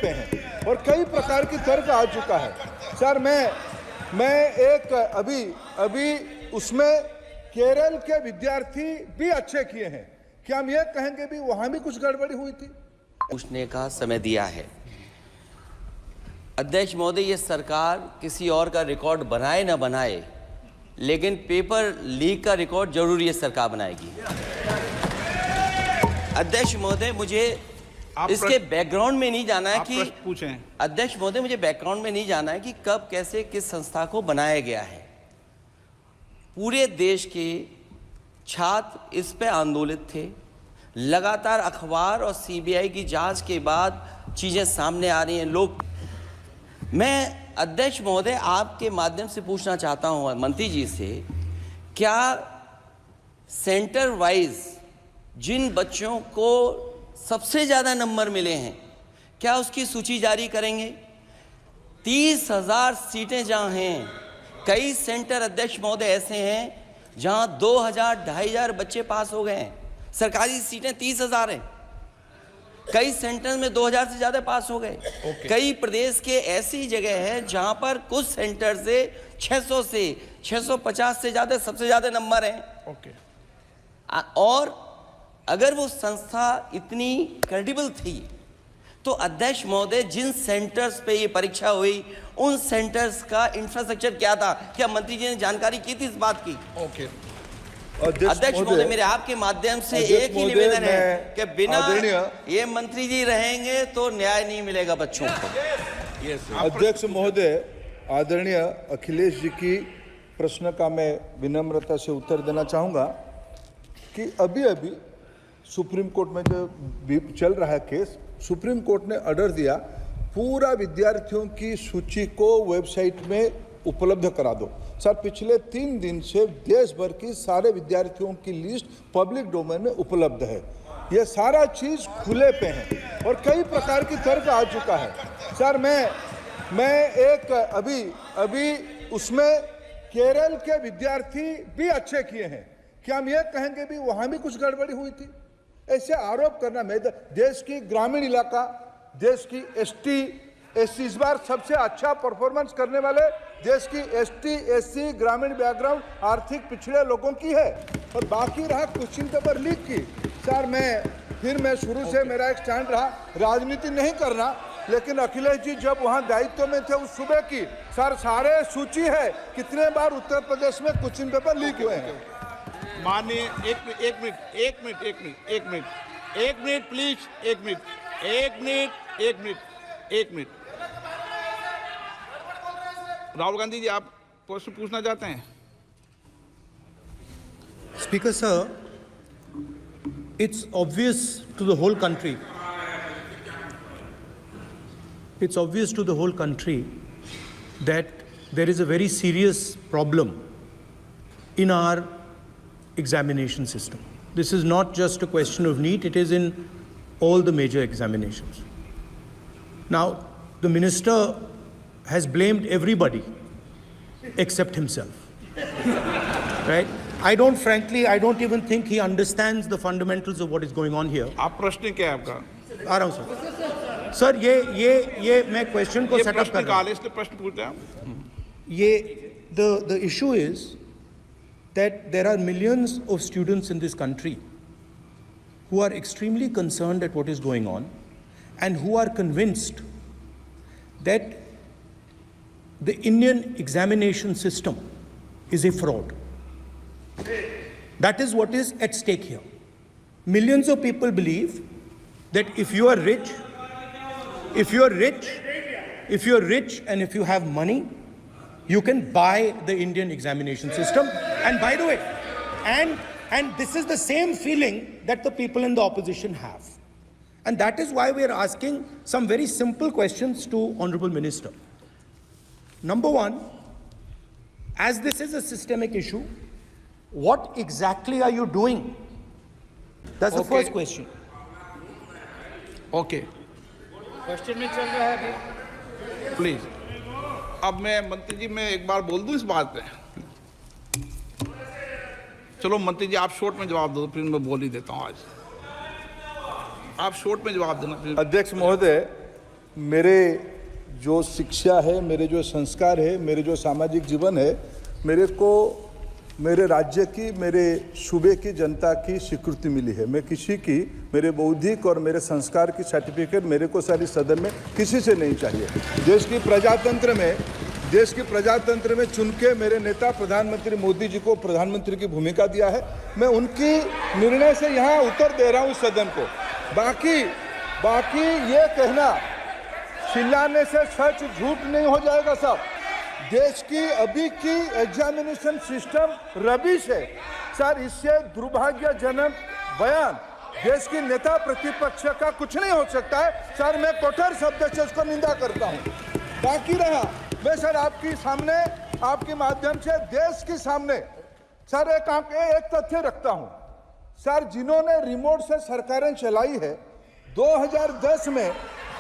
पे हैं और कई प्रकार की तर्क आ चुका है। सर मैं एक अभी उसमें केरल के विद्यार्थी भी अच्छे किए हैं, क्या हम ये कहेंगे भी वहां भी कुछ गड़बड़ी हुई थी? पूछने का समय दिया है। अध्यक्ष महोदय, ये सरकार किसी और का रिकॉर्ड बनाए ना बनाए, लेकिन पेपर लीक का रिकॉर्ड जरूर ये सरकार बनाएगी। अध्यक्ष महोदय, मुझे इसके बैकग्राउंड में नहीं जाना है कि पूछें। अध्यक्ष महोदय, मुझे बैकग्राउंड में नहीं जाना है कि कब कैसे किस संस्था को बनाया गया है। पूरे देश के छात्र इस पे आंदोलित थे। लगातार अखबार और सीबीआई की जांच के बाद चीजें सामने आ रही हैं। मैं अध्यक्ष महोदय आपके माध्यम से पूछना चाहता हूं मंत्री जी से, क्या सेंटर वाइज जिन बच्चों को सबसे ज़्यादा नंबर मिले हैं, क्या उसकी सूची जारी करेंगे? 30,000 सीटें जहां हैं, कई सेंटर अध्यक्ष महोदय ऐसे हैं जहां 2,000 2,500 बच्चे पास हो गए हैं। सरकारी सीटें 30,000 हैं, कई सेंटर में 2,000 से ज़्यादा पास हो गए। कई प्रदेश के ऐसी जगह है जहां पर कुछ सेंटर से 600 से 650 से ज़्यादा सबसे ज़्यादा नंबर हैं। और अगर वो संस्था इतनी क्रेडिबल थी तो अध्यक्ष महोदय जिन सेंटर्स पे ये परीक्षा हुई उन सेंटर्स का इंफ्रास्ट्रक्चर क्या था? क्या मंत्री जी ने जानकारी की थी इस बात की? अध्यक्ष महोदय, मेरे आपके माध्यम से एक ही निवेदन है कि बिना ये मंत्री जी रहेंगे तो न्याय नहीं मिलेगा बच्चों को। अध्यक्ष महोदय, आदरणीय अखिलेश जी की प्रश्न का मैं विनम्रता से उत्तर देना चाहूँगा कि अभी सुप्रीम कोर्ट में जो चल रहा है केस, सुप्रीम कोर्ट ने ऑर्डर दिया पूरा विद्यार्थियों की सूची को वेबसाइट में उपलब्ध करा दो। सर, पिछले 3 दिन से देश भर की सारे विद्यार्थियों की लिस्ट पब्लिक डोमेन में उपलब्ध है। ये सारा चीज खुले पे है और कई प्रकार की तर्क आ चुका है। सर, मैं एक अभी उसमें केरल के विद्यार्थी भी अच्छे किए हैं, क्या हम ये कहेंगे भी वहां भी कुछ गड़बड़ी हुई थी? ऐसे आरोप करना, मैं देश की ग्रामीण इलाका, देश की एसटी एससी इस बार सबसे अच्छा परफॉर्मेंस करने वाले देश की एसटी एससी ग्रामीण बैकग्राउंड आर्थिक पिछड़े लोगों की है, और बाकी रहा क्वेश्चन पेपर लीक की। सर, मैं शुरू से मेरा एक स्टैंड रहा, राजनीति नहीं करना, लेकिन अखिलेश जी जब वहाँ दायित्व में थे उस सूबे की, सर सारे सूची है कितने बार उत्तर प्रदेश में क्वेश्चन पेपर लीक हुए हैं। माननीय एक मिनट प्लीज, एक मिनट। राहुल गांधी जी, आप प्रश्न पूछना चाहते हैं? Speaker sir, it's obvious to the whole country. It's obvious to the whole country that there is a very serious problem in our examination system. This is not just a question of NEET, it is in all the major examinations. Now, the minister has blamed everybody except himself, right? I don't even think he understands the fundamentals of what is going on here. आप प्रश्न क्या है आपका? आ रहा हूँ sir. ये मैं question को सेटअप कर रहा हूँ। इसलिए प्रश्न पूछते हैं। ये the issue is that there are millions of students in this country who are extremely concerned at what is going on and who are convinced that the Indian examination system is a fraud. That is what is at stake here. Millions of people believe that if you are rich and if you have money, you can buy the Indian examination system. And by the way, and this is the same feeling that the people in the opposition have. And that is why we are asking some very simple questions to Honorable Minister. Number one, as this is a systemic issue, what exactly are you doing? That's the first question. Okay, question में चल रहा है अभी। Please. अब मैं मंत्री जी, मैं एक बार बोल दूं इस बात पे? चलो मंत्री जी, आप शॉर्ट में जवाब दो, फिर मैं बोल ही देता हूं। आज आप शॉर्ट में जवाब देना। अध्यक्ष महोदय, मेरे जो शिक्षा है, मेरे जो संस्कार है, मेरे जो सामाजिक जीवन है, मेरे को मेरे राज्य की, मेरे सूबे की जनता की स्वीकृति मिली है। मैं किसी की, मेरे बौद्धिक और मेरे संस्कार की सर्टिफिकेट मेरे को सारी सदन में किसी से नहीं चाहिए। देश की प्रजातंत्र में चुन के मेरे नेता प्रधानमंत्री मोदी जी को प्रधानमंत्री की भूमिका दिया है। मैं उनकी निर्णय से यहाँ उत्तर दे रहा हूँ सदन को। बाकी ये कहना चिल्लाने से सच झूठ नहीं हो जाएगा साहब। देश की अभी की एग्जामिनेशन सिस्टम रबिश है सर। इससे दुर्भाग्यजनक बयान देश की नेता प्रतिपक्ष का कुछ नहीं हो सकता है सर। मैं कठोर शब्द से उसको निंदा करता हूं। बाकी रहा, मैं सर आपके सामने, आपके माध्यम से देश के सामने सर एक तथ्य रखता हूं सर। जिन्होंने रिमोट से सरकारें चलाई है, 2010 में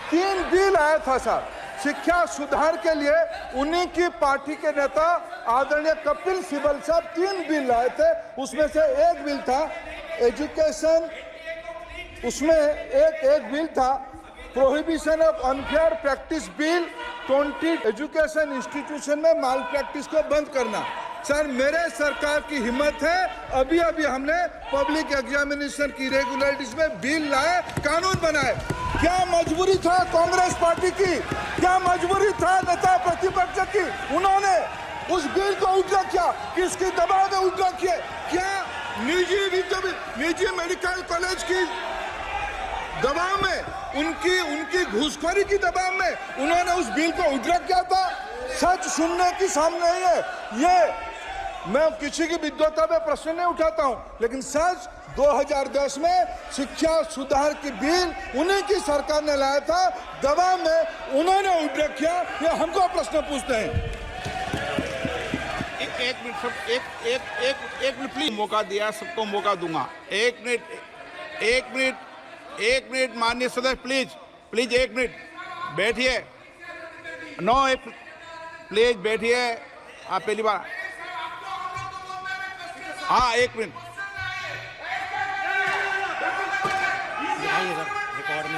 3 बिल आया था सर शिक्षा सुधार के लिए। उन्हीं की पार्टी के नेता आदरणीय कपिल सिब्बल साहब 3 बिल लाए थे। उसमें से एक बिल था एजुकेशन, उसमें एक बिल था prohibition of unfair practice bill 20 education institution में माल प्रैक्टिस को बंद करना। सर मेरे सरकार की हिम्मत है, अभी हमने पब्लिक एग्जामिनेशन की रेगुलरिटीज में बिल लाए, कानून बनाए। क्या मजबूरी था कांग्रेस पार्टी की, क्या मजबूरी था नेता प्रतिपक्ष की? उन्होंने उस बिल को उल्टा किया, किसकी दबाव में उल्टा किया? क्या निजी मेडिकल कॉलेज की दबाव में, उनकी घूसखोरी की दबाव में उन्होंने उस बिल को उल्टा किया था? सच सुनने की सामने है ये। मैं किसी की विद्वता में प्रश्न नहीं उठाता हूं, लेकिन सच 2010 में शिक्षा सुधार की बिल उन्हीं की सरकार ने लाया था, दबाव में उन्होंने उल्टा किया। ये हमको प्रश्न पूछते हैं। एक मिनट प्लीज, मौका दिया, सबको मौका दूंगा। एक मिनट माननीय सदस्य, प्लीज 1 मिनट बैठिए। प्लीज बैठिए। आप पहली बार, हाँ 1 मिनट।